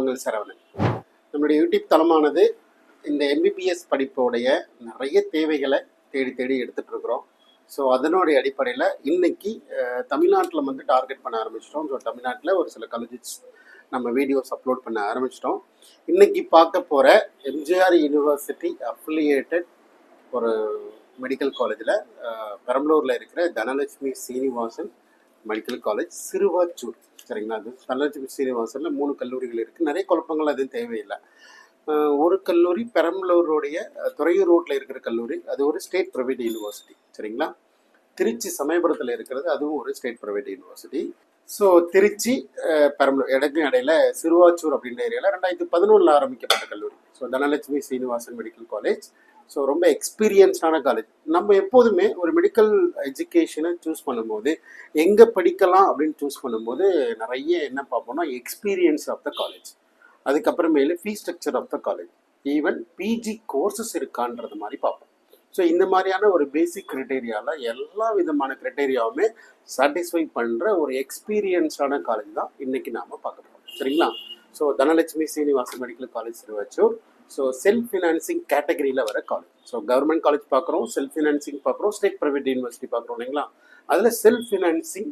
உங்கள் சரவணன். நம்மளுடைய யூடியூப் தளமானது இந்த எம்பிபிஎஸ் படிப்போடைய நிறைய தேவைகளை தேடி தேடி எடுத்துகிட்டு இருக்கிறோம். ஸோ அதனுடைய அடிப்படையில் இன்னைக்கு தமிழ்நாட்டில் வந்து டார்கெட் பண்ண ஆரம்பிச்சிட்டோம். ஸோ தமிழ்நாட்டில் ஒரு சில காலேஜஸ் நம்ம வீடியோஸ் அப்லோட் பண்ண ஆரம்பிச்சிட்டோம். இன்னைக்கு பார்க்க போகிற எம்ஜிஆர் யூனிவர்சிட்டி அஃபிலியேட்டட் ஒரு மெடிக்கல் காலேஜில் பெரம்பலூரில் இருக்கிற தனலட்சுமி சீனிவாசன் மெடிக்கல் காலேஜ் சிறுவாச்சூர். சரிங்களா? அது தனலட்சுமி சீனிவாசனில் 3 கல்லூரிகள் இருக்குது. நிறைய குழப்பங்கள் அது தேவையில்லை. ஒரு கல்லூரி பெரம்பலூருடைய துறையூர் ரோட்டில் இருக்கிற கல்லூரி, அது ஒரு ஸ்டேட் ப்ரைவேட் யூனிவர்சிட்டி. சரிங்களா? திருச்சி சமயபுரத்தில் இருக்கிறது, அதுவும் ஒரு state private university. So Trichy Perambalur இடையில சிறுவாச்சூர் அப்படின்ற ஏரியாவில் 2011 ஆரம்பிக்கப்பட்ட கல்லூரி. So Dhanalakshmi Srinivasan medical college. So ரொம்ப எக்ஸ்பீரியன்ஸ்டான காலேஜ். நம்ம எப்போதுமே ஒரு மெடிக்கல் எஜுகேஷனை சூஸ் பண்ணும்போது எங்கே படிக்கலாம் அப்படின்னு சூஸ் பண்ணும்போது நிறைய என்ன பார்ப்போம்னா எக்ஸ்பீரியன்ஸ் ஆஃப் த காலேஜ், அதுக்கப்புறமேலு fees structure of the college, even PG courses இருக்கான்றது மாதிரி பார்ப்போம். ஸோ இந்த மாதிரியான ஒரு பேசிக் க்ரைட்டேரியாவில் எல்லா விதமான க்ரைட்டேரியாவுமே சாட்டிஸ்ஃபை பண்ணுற ஒரு எக்ஸ்பீரியன்ஸான காலேஜ் தான் இன்றைக்கி நாம் பார்க்க போகிறோம். சரிங்களா? So Dhanalakshmi Srinivasan medical college Siruvachur. So self financing கேட்டகரியில் வர காலேஜ். ஸோ கவர்மெண்ட் காலேஜ் பார்க்குறோம், செல்ஃப் ஃபினான்சிங் பார்க்குறோம், ஸ்டேட் ப்ரைவேட் யூனிவர்சிட்டி பார்க்குறோம் இல்லைங்களா? அதில் செல்ஃப் ஃபினான்சிங்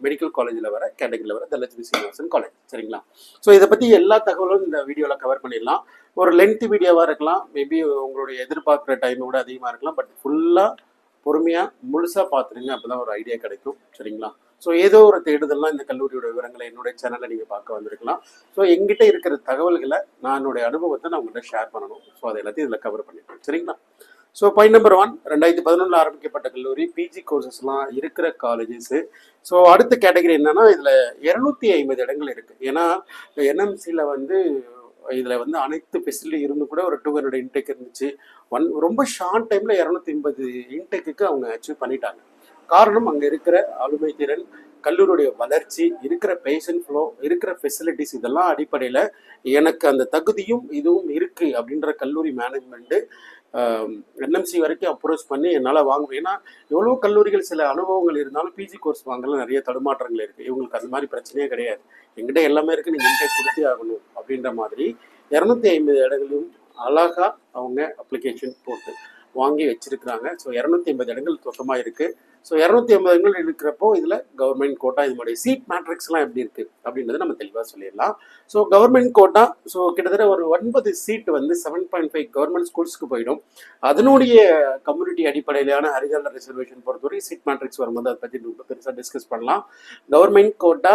மெடிக்கல் காலேஜில் வர கேட்டகரியில் வர தனலட்சுமி சீனிவாசன் காலேஜ். சரிங்களா? ஸோ இதை பற்றி எல்லா தகவலும் இந்த வீடியோவில் கவர் பண்ணிடலாம். ஒரு லென்த் வீடியோவாக இருக்கலாம், மேபி உங்களுடைய எதிர்பார்க்குற டைமை விட அதிகமாக இருக்கலாம். பட் ஃபுல்லாக பொறுமையாக முழுசாக பார்த்துருங்க, அப்போ தான் ஒரு ஐடியா கிடைக்கும். சரிங்களா? ஸோ ஏதோ ஒரு தேடுதல்லாம் இந்த கல்லூரியோட விவரங்களை என்னுடைய சேனலில் நீங்கள் பார்க்க வந்திருக்கலாம். ஸோ எங்கிட்ட இருக்கிற தகவல்களை நான் என்னுடைய அனுபவத்தை நான் உங்கள்கிட்ட ஷேர் பண்ணணும். ஸோ அதை எல்லாத்தையும் இதில் கவர் பண்ணிட்டேன். சரிங்களா? ஸோ பாயிண்ட் நம்பர் 1, 2011 ஆரம்பிக்கப்பட்ட கல்லூரி, பிஜி கோர்சஸ்லாம் இருக்கிற காலேஜஸ். ஸோ அடுத்த கேட்டகரி என்னன்னா, இதில் 250 இடங்கள் இருக்குது. ஏன்னா என்எம்சியில் வந்து இதில் வந்து அனைத்து ஃபெசிலிட்டி இருந்து கூட ஒரு 200 இன்டேக் இருந்துச்சு. ரொம்ப ஷார்ட் டைமில் 250 இன்டேக்கு அவங்க அச்சீவ் பண்ணிட்டாங்க. காரணம் அங்கே இருக்கிற ஆளுமை திறன், கல்லூரியுடைய வளர்ச்சி, இருக்கிற பேஷண்ட் ஃப்ளோ, இருக்கிற ஃபெசிலிட்டிஸ், இதெல்லாம் அடிப்படையில் எனக்கு அந்த தகுதியும் இதுவும் இருக்குது அப்படின்ற கல்லூரி மேனேஜ்மெண்ட்டு என்எம்சி வரைக்கும் அப்ரோச் பண்ணி என்னால் வாங்குவேன். ஏன்னா எவ்வளோ கல்லூரிகள் சில அனுபவங்கள் இருந்தாலும் பிஜி கோர்ஸ் வாங்கலாம் நிறைய தடுமாற்றங்கள் இருக்குது. இவங்களுக்கு அந்த மாதிரி பிரச்சனையே கிடையாது. எங்கிட்ட எல்லாமே இருக்குது, நீங்கள் இன்டேக் கொடுத்தே ஆகணும் அப்படின்ற மாதிரி 250 இடங்களையும் அழகாக அவங்க அப்ளிகேஷன் போட்டு வாங்கி வச்சிருக்கிறாங்க. ஸோ 250 இடங்கள் மொத்தமாக இருக்குது. ஸோ 250 இடங்கள் இருக்கிறப்போ இதில் கவர்மெண்ட் கோட்டா, இதனுடைய சீட் மேட்ரிக்ஸ்லாம் எப்படி இருக்குது அப்படின்றத நம்ம தெளிவாக சொல்லிடலாம். ஸோ கவர்மெண்ட் கோட்டா, ஸோ கிட்டத்தட்ட ஒரு 9 சீட் வந்து 7.5 கவர்மெண்ட் ஸ்கூல்ஸ்க்கு போயிடும். அதனுடைய கம்யூனிட்டி அடிப்படையிலான ஹரிஜாண்டல் ரிசர்வேஷன் பொறுத்தவரை சீட் மேட்ரிக்ஸ் வரும்போது அதை பற்றி பெருசாக டிஸ்கஸ் பண்ணலாம். கவர்மெண்ட் கோட்டா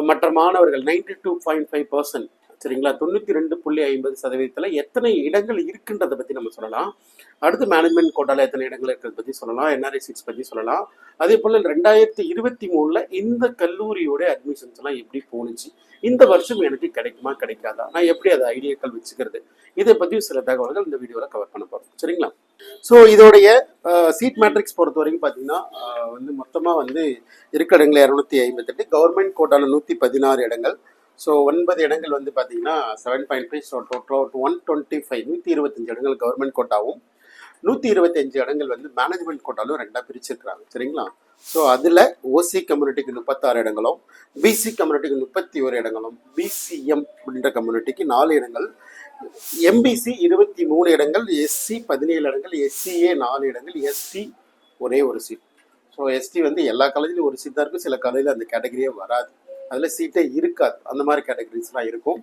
மற்ற மாணவர்கள் 92.5%, சரிங்களா, 92.50% எத்தனை இடங்கள் இருக்குன்றதை பற்றி நம்ம சொல்லலாம். அடுத்து மேனேஜ்மெண்ட் கோட்டாவில் எத்தனை இடங்கள் இருக்கிறத பற்றி சொல்லலாம், என்ஆர்ஐ சீட்ஸ் பற்றி சொல்லலாம். அதே போல் 2023 இந்த கல்லூரியோட அட்மிஷன்ஸ் எல்லாம் எப்படி போணுச்சு, இந்த வருஷம் எனக்கு கிடைக்குமா கிடைக்காதா, நான் எப்படி அதை ஐடியாக்கள் வச்சுக்கிறது, இதை பற்றி சில தகவல்கள் இந்த வீடியோவில் கவர் பண்ண போகிறோம். சரிங்களா? ஸோ இதோடைய சீட் மேட்ரிக்ஸ் பொறுத்த வரைக்கும் பார்த்தீங்கன்னா வந்து மொத்தமாக வந்து இருக்க இடங்கள் 258, கவர்மெண்ட் கோட்டாவில் 116 இடங்கள். ஸோ 9 இடங்கள் வந்து பார்த்தீங்கன்னா 7.5, ஸோ டோட்டல் 125 இடங்கள் கவர்மெண்ட் கோட்டாவும் 125 இடங்கள் வந்து மேனேஜ்மெண்ட் கோட்டாலும் 2ஆக பிரிச்சிருக்கிறாங்க. சரிங்களா? ஸோ அதில் ஓசி கம்யூனிட்டிக்கு 36 இடங்களும், பிசி கம்யூனிட்டிக்கு 31 இடங்களும், பிசிஎம் அப்படின்ற கம்யூனிட்டிக்கு 4 இடங்கள், எம்பிசி 23 இடங்கள், எஸ்சி 17 இடங்கள், எஸ்சிஏ 4 இடங்கள், எஸ்டி ஒரே ஒரு சீட். ஸோ எஸ்டி வந்து எல்லா காலேஜிலும் ஒரு சீட் தான் இருக்கும், சில காலேஜில் அந்த கேட்டகரியே வராது, அதில் சீட்டே இருக்காது, அந்த மாதிரி கேட்டகரிஸ்லாம் இருக்கும்.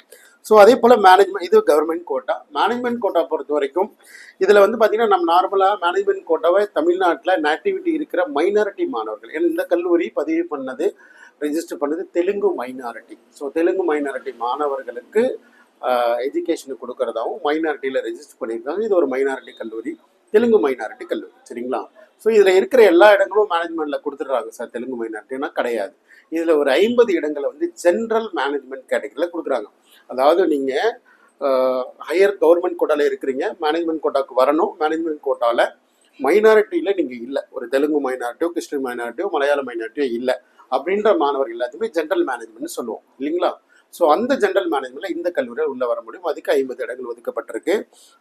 ஸோ அதே போல் மேனேஜ்மெண்ட், இது கவர்மெண்ட் கோட்டா. மேனேஜ்மெண்ட் கோட்டா பொறுத்த வரைக்கும் இதில் வந்து பார்த்திங்கன்னா நம்ம நார்மலாக மேனேஜ்மெண்ட் கோட்டாவை தமிழ்நாட்டில் நேட்டிவிட்டி இருக்கிற மைனாரிட்டி மாணவர்கள், இந்த கல்லூரி பதிவு பண்ணது, ரெஜிஸ்டர் பண்ணது Telugu minority. So Telugu minority மாணவர்களுக்கு எஜுகேஷன் கொடுக்கறதாவும் மைனாரிட்டியில் ரெஜிஸ்டர் பண்ணியிருக்காங்க. இது ஒரு மைனாரிட்டி கல்லூரி, தெலுங்கு மைனாரிட்டி கல்லூரி. சரிங்களா? ஸோ இதில் இருக்கிற எல்லா இடங்களும் மேனேஜ்மெண்ட்டில் கொடுத்துட்றாங்க சார் தெலுங்கு மைனாரிட்டினா கிடையாது. இதில் ஒரு 50 இடங்களை வந்து ஜென்ரல் மேனேஜ்மெண்ட் கேட்டகரியில் கொடுக்குறாங்க. அதாவது நீங்கள் ஹையர் கவர்மெண்ட் கோட்டாவில் இருக்கிறீங்க, மேனேஜ்மெண்ட் கோட்டாவுக்கு வரணும், மேனேஜ்மெண்ட் கோட்டாவில் மைனாரிட்டியில் நீங்கள் இல்லை, ஒரு தெலுங்கு மைனாரிட்டியோ, கிறிஸ்டின் மைனாரிட்டியோ, மலையாள மைனாரிட்டியோ இல்லை அப்படின்ற மாணவர்கள் எல்லாத்தையுமே ஜென்ரல் மேனேஜ்மெண்ட் சொல்லுவோம் இல்லைங்களா? ஸோ அந்த ஜென்ரல் மேனேஜ்மெண்ட்டில் இந்த கல்லூரியில் உள்ளே வர முடியும். அதுக்கு 50 இடங்கள் ஒதுக்கப்பட்டிருக்கு.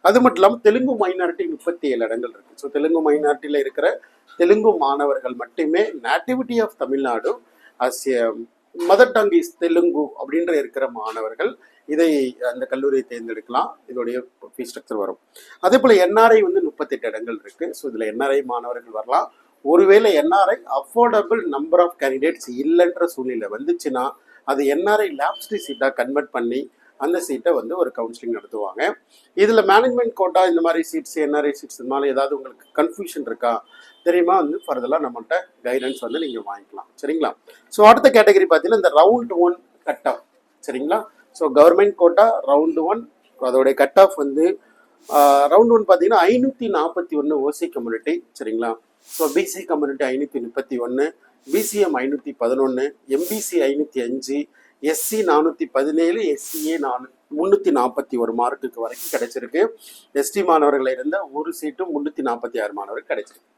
அது மட்டும் இல்லாமல் தெலுங்கு மைனாரிட்டி 37 இடங்கள் இருக்குது. ஸோ தெலுங்கு மைனாரிட்டியில் இருக்கிற தெலுங்கு மாணவர்கள் மட்டுமே nativity of Tamil Nadu as mother tongue is Telugu அப்படின்ற இருக்கிற மாணவர்கள் இதை அந்த கல்லூரியை தேர்ந்தெடுக்கலாம். இதோடைய ஃபீஸ் ஸ்ட்ரக்சர் வரும். அதே போல் என்ஆர்ஐ வந்து 38 இடங்கள் இருக்குது. ஸோ இதில் என்ஆர்ஐ மாணவர்கள் வரலாம். ஒருவேளை NRI affordable number of candidates இல்லைன்ற சூழ்நிலை வந்துச்சுன்னா அது என்ஆர்ஐ லேப்ஸ்டி சீட்டாக கன்வெர்ட் பண்ணி அந்த சீட்டை வந்து ஒரு கவுன்சிலிங் நடத்துவாங்க. இதில் மேனேஜ்மெண்ட் கோட்டா இந்த மாதிரி சீட்ஸ் என்ஆர்ஐ சீட்ஸ் இந்த மாதிரி ஏதாவது உங்களுக்கு கன்ஃபியூஷன் இருக்கா தெரியுமா வந்து ஃபர்தராக நம்மள்கிட்ட கைடன்ஸ் வந்து நீங்கள் வாங்கிக்கலாம். சரிங்களா? ஸோ அடுத்த கேட்டகரி பார்த்தீங்கன்னா இந்த ரவுண்ட் 1 கட் ஆஃப். சரிங்களா? ஸோ கவர்மெண்ட் கோட்டா ரவுண்டு 1 அதோடைய கட் ஆஃப் வந்து ரவுண்ட் 1 பார்த்தீங்கன்னா 541 ஓசி கம்யூனிட்டி. சரிங்களா? So BC community 531, BCM 511, MBC 505, SC 417, SCA 341 மார்க்குக்கு வரைக்கும் கிடைச்சிருக்கு. எஸ்டி மாணவர்கள் இருந்த ஒரு சீட்டும் 346 மாணவர்கள் கிடைச்சிருக்கு.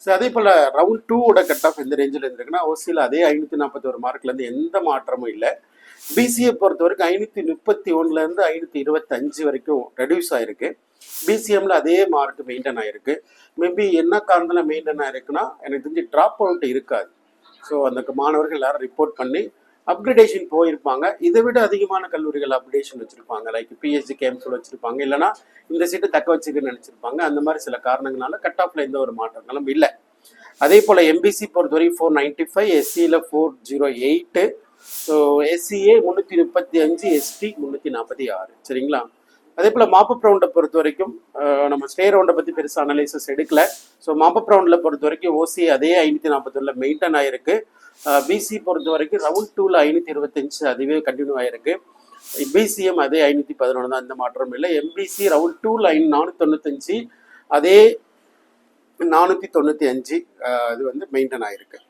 ஸோ அதே போல் ரவுண்ட் 2ஓட கட் ஆஃப் எந்த ரேஞ்சில் இருந்திருக்குன்னா ஓசியில் அதே 541 மார்க்லேருந்து எந்த மாற்றமும் இல்லை. பிசிஏ பொறுத்த வரைக்கும் 531லேருந்து 525 வரைக்கும் ரெடியூஸ் ஆகிருக்கு. பிசிஎம்ல அதே மார்க் மெயின்டைன் ஆகிருக்கு. மேபி என்ன காரணத்தில் மெயின்டைன் ஆகிருக்குன்னா எனக்கு தெரிஞ்சு ட்ராப் அவுட் இருக்காது. ஸோ அந்த மாணவர்கள் எல்லாரும் ரிப்போர்ட் பண்ணி அப்கிரேடேஷன் போயிருப்பாங்க. இதை விட அதிகமான கல்லூரிகள் அப்கிரேடேஷன் வச்சுருப்பாங்க. லைக் பிஹெச்டி கேம்ஸில் வச்சுருப்பாங்க, இல்லைனா இந்த சீட்டை தக்க வச்சுக்கன்னு நினச்சிருப்பாங்க. அந்த மாதிரி சில காரணங்களால கட் ஆஃபில் எந்த ஒரு மாற்றங்களும் இல்லை. அதே போல் எம்பிசி பொறுத்தவரைக்கும் 495, எஸ்சியில் 408, ஸோ எஸ்சிஏ 335, எஸ்டி 346. சரிங்களா? அதே போல் மாப்பப் ரவுண்டை பொறுத்த வரைக்கும் நம்ம ஸ்டே ரவுண்டை பற்றி பெருசாக அனலைசஸ் எடுக்கல. ஸோ மாப்பப் ரவுண்டில் பொறுத்த வரைக்கும் ஓசி அதே 541 மெயின்டைன் ஆகிருக்கு. பிசி பொறுத்த வரைக்கும் ரவுண்ட் 2ல் 525 அதுவே கண்டினியூ ஆகிருக்கு. பிசிஎம் அதே 511 தான், எந்த மாற்றமும் இல்லை. எம்பிசி ரவுண்ட் 2ல் 495 அதே 495 அது வந்து மெயின்டைன் ஆகிருக்கு.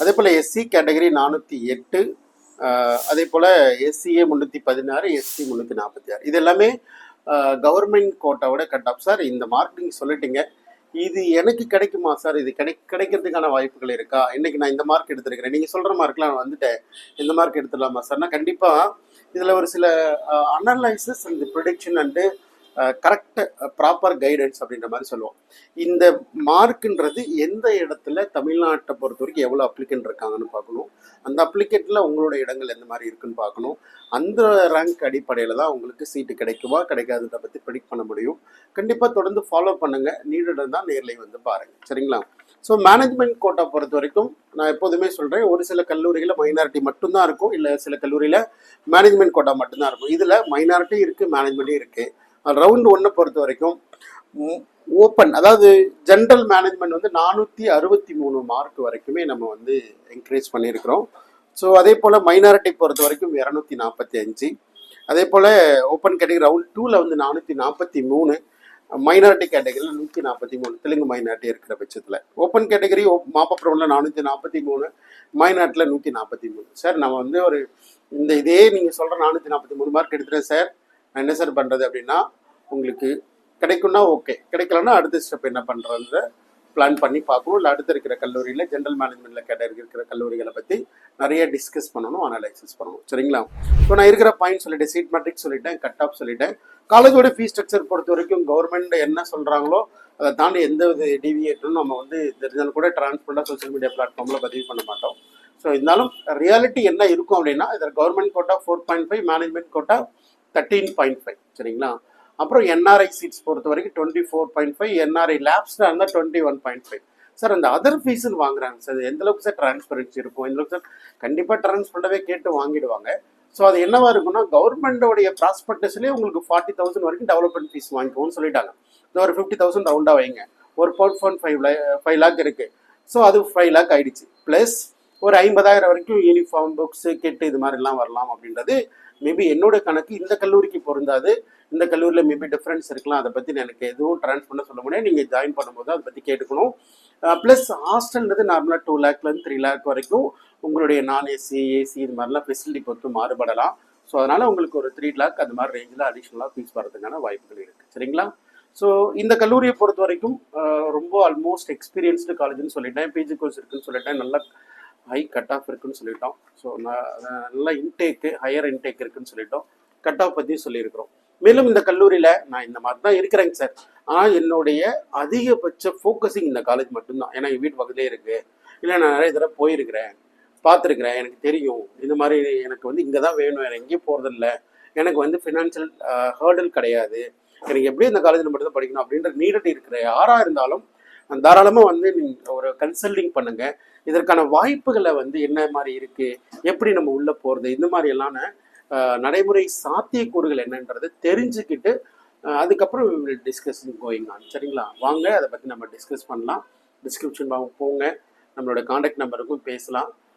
அதே போல் எஸ்சி கேட்டகரி 408, அதே போல் எஸ்சிஏ 316, எஸ்சி 346. இது எல்லாமே கவர்மெண்ட் கோட்டாவோட கட் ஆஃப். சார் இந்த மார்க் நீங்கள் சொல்லிட்டீங்க, இது எனக்கு கிடைக்குமா சார்? இது கிடைக்கிறதுக்கான வாய்ப்புகள் இருக்கா? இன்னைக்கு நான் இந்த மார்க் எடுத்துருக்கிறேன், நீங்கள் சொல்கிற மார்க்லாம் நான் வந்துட்டேன், இந்த மார்க் எடுத்துடலாமா சார்னா கண்டிப்பாக இதில் ஒரு சில analysis and prediction and correct proper guidance அப்படின்ற மாதிரி சொல்லுவோம். இந்த மார்க்குன்றது எந்த இடத்துல தமிழ்நாட்டை பொறுத்த வரைக்கும் எவ்வளோ அப்ளிகண்ட் இருக்காங்கன்னு பார்க்கணும். அந்த அப்ளிகேட்டில் உங்களோட இடங்கள் எந்த மாதிரி இருக்குன்னு பார்க்கணும். அந்த ரேங்க் அடிப்படையில் தான் உங்களுக்கு சீட்டு கிடைக்குமா கிடைக்காதுன்றதை பற்றி ப்ரெடிக்ட் பண்ண முடியும். கண்டிப்பாக தொடர்ந்து ஃபாலோ பண்ணுங்கள். நீடிடம் தான் நேரில் வந்து பாருங்கள். சரிங்களா? ஸோ மேனேஜ்மெண்ட் கோட்டா பொறுத்த வரைக்கும் நான் எப்போதுமே சொல்கிறேன், ஒரு சில கல்லூரிகளில் மைனாரிட்டி மட்டும்தான் இருக்கும், இல்லை சில கல்லூரியில் மேனேஜ்மெண்ட் கோட்டா மட்டும்தான் இருக்கும். இதில் மைனாரிட்டி இருக்குது, மேனேஜ்மெண்ட்டும் இருக்குது. ரவுண்ட் 1 பொறுத்த வரைக்கும் ஓப்பன், அதாவது ஜென்ரல் மேனேஜ்மெண்ட் வந்து 463 மார்க் வரைக்குமே நம்ம வந்து என்கரேஜ் பண்ணியிருக்கிறோம். ஸோ அதே போல் மைனாரிட்டி பொறுத்த வரைக்கும் 245, அதே போல் ஓப்பன் கேட்டகரி ரவுண்ட் 2ல் வந்து 443, மைனாரிட்டி கேட்டகரியில் 143 தெலுங்கு மைனாரிட்டி இருக்கிற பட்சத்தில். ஓப்பன் கேட்டகரி மாப்பப் ரவுண்டில் 443, மைனாரிட்டியில் 143. சார் நம்ம வந்து ஒரு இதே நீங்கள் சொல்கிற 443 மார்க் எடுத்துகிறேன் சார், நான் என்ன சார் பண்ணுறது அப்படின்னா, உங்களுக்கு கிடைக்கும்னா ஓகே, கிடைக்கலன்னா அடுத்த ஸ்டெப் என்ன பண்ணுறத பிளான் பண்ணி பார்க்கணும். இல்லை அடுத்த இருக்கிற கல்லூரியில் ஜென்ரல் மேனேஜ்மெண்ட்டில் கேட்டகரி இருக்கிற கல்லூரிகளை பற்றி நிறைய டிஸ்கஸ் பண்ணணும், அனலைசிஸ் பண்ணணும். சரிங்களா? ஸோ நான் இருக்கிற பாயிண்ட் சொல்லிட்டேன், சீட் மேட்ரிக்ஸ் சொல்லிட்டேன், கட் ஆஃப் சொல்லிட்டேன். காலேஜோட ஃபீஸ் ஸ்ட்ரக்சர் பொறுத்த வரைக்கும் கவர்மெண்ட் என்ன சொல்கிறாங்களோ அதை தாண்டி எந்த வித டிவியேட்டும் நம்ம வந்து தெரிஞ்சாலும் கூட டிரான்ஸ்பரண்டாக சோஷியல் மீடியா பிளாட்ஃபார்மில் பதிவு பண்ண மாட்டோம். ஸோ இருந்தாலும் ரியாலிட்டி என்ன இருக்கும் அப்படின்னா, இதில் கவர்மெண்ட் கோட்டா 4.5, மேனேஜ்மெண்ட் கோட்டா 13.5. சரிங்களா? அப்புறம் என்ஆர்ஐ சீட்ஸ் பொறுத்த வரைக்கும் 24.5, என்ஆர்ஐ லேப்ஸ்டாக இருந்தால் 21.5. சார் அந்த அதர் ஃபீஸ்ன்னு வாங்குறாங்க சார், எந்த அளவுக்கு சார் டிரான்ஸ்பரன்சி இருக்கும்? எந்த அளவுக்கு சார்? கண்டிப்பாக டிரான்ஸ்பரண்டாகவே கேட்டு வாங்கிடுவாங்க. ஸோ அது என்னவா இருக்குன்னா, கவர்மெண்டோடைய ப்ராஸ்பெக்டஸ்லேயே உங்களுக்கு 40,000 வரைக்கும் டெவலப்மெண்ட் ஃபீஸ் வாங்கிக்கோன்னு சொல்லிட்டாங்க. ஒரு 50,000 ரவுண்டாக வைங்க, ஒரு போர்ட்ஃபோன் 5 lakh இருக்குது. ஸோ அது 5 lakh ஆகிடுச்சு. ப்ளஸ் ஒரு 50,000 வரைக்கும் யூனிஃபார்ம், புக்ஸு, கிட்டு இது மாதிரிலாம் வரலாம் அப்படின்றது மேபி என்னோட கணக்கு. இந்த கல்லூரிக்கு பொருந்தாது, இந்த கல்லூரியில் மேபி டிஃப்ரென்ஸ் இருக்கலாம். அதை பற்றி எனக்கு எதுவும் ட்ரான்ஸ்பர் சொல்ல முடியாது, நீங்கள் ஜாயின் பண்ணும்போது அதை பற்றி கேட்டுக்கணும். ப்ளஸ் ஹாஸ்டல்ன்றது நார்மலாக 2 lakhலேருந்து 3 lakh வரைக்கும் உங்களுடைய நான் ஏசி, ஏசி இது மாதிரிலாம் ஃபெசிலிட்டி பொறுத்து மாறுபடலாம். ஸோ அதனால் உங்களுக்கு ஒரு 3 lakh அந்த மாதிரி ரேஞ்சில் அடிஷ்னலாக ஃபீஸ் வரதுக்கான வாய்ப்புகள் இருக்குது. சரிங்களா? ஸோ இந்த கல்லூரியை பொறுத்த வரைக்கும் ரொம்ப ஆல்மோஸ்ட் எக்ஸ்பீரியன்ஸ்டு காலேஜ்னு சொல்லிட்டேன், பிஜி கோர்ஸ் இருக்குன்னு சொல்லிட்டேன், நல்ல ஹை கட் ஆஃப் இருக்குன்னு சொல்லிட்டோம். ஸோ நல்ல இன்டேக்கு, ஹையர் இன்டேக் இருக்குன்னு சொல்லிட்டோம், கட் ஆஃப் பற்றியும் சொல்லியிருக்கிறோம். மேலும் இந்த கல்லூரியில் நான் இந்த மாதிரி தான் இருக்கிறேங்க சார், ஆனால் என்னுடைய அதிகபட்ச ஃபோக்கஸிங் இந்த காலேஜ் மட்டும்தான். ஏன்னா என் வீட்டு பக்கத்துலேயே இருக்குது, இல்லை நான் நிறைய தடவை போயிருக்கிறேன், பார்த்துருக்குறேன், எனக்கு தெரியும் இந்த மாதிரி எனக்கு வந்து இங்கே தான் வேணும், வேறு எங்கேயும் போகிறதில்ல, எனக்கு வந்து ஃபினான்ஷியல் ஹேர்டில் கிடையாது, எனக்கு எப்படி இந்த காலேஜில் மட்டும் தான் படிக்கணும் அப்படின்ற நீடட் இருக்கிற யாராக இருந்தாலும் தாராளமாக வந்து நீங்கள் ஒரு கன்சல்டிங் பண்ணுங்கள். இதற்கான வாய்ப்புகளை வந்து என்ன மாதிரி இருக்குது, எப்படி நம்ம உள்ளே போகிறது, இந்த மாதிரியெல்லாம் நடைமுறை சாத்தியக்கூறுகள் என்னன்றது தெரிஞ்சுக்கிட்டு அதுக்கப்புறம் டிஸ்கஷன் கோயிங் ஆன். சரிங்களா? வாங்க அதை பற்றி நம்ம டிஸ்கஸ் பண்ணலாம். டிஸ்கிரிப்ஷன் போங்க, நம்மளோட காண்டாக்ட் நம்பருக்கும் பேசலாம்.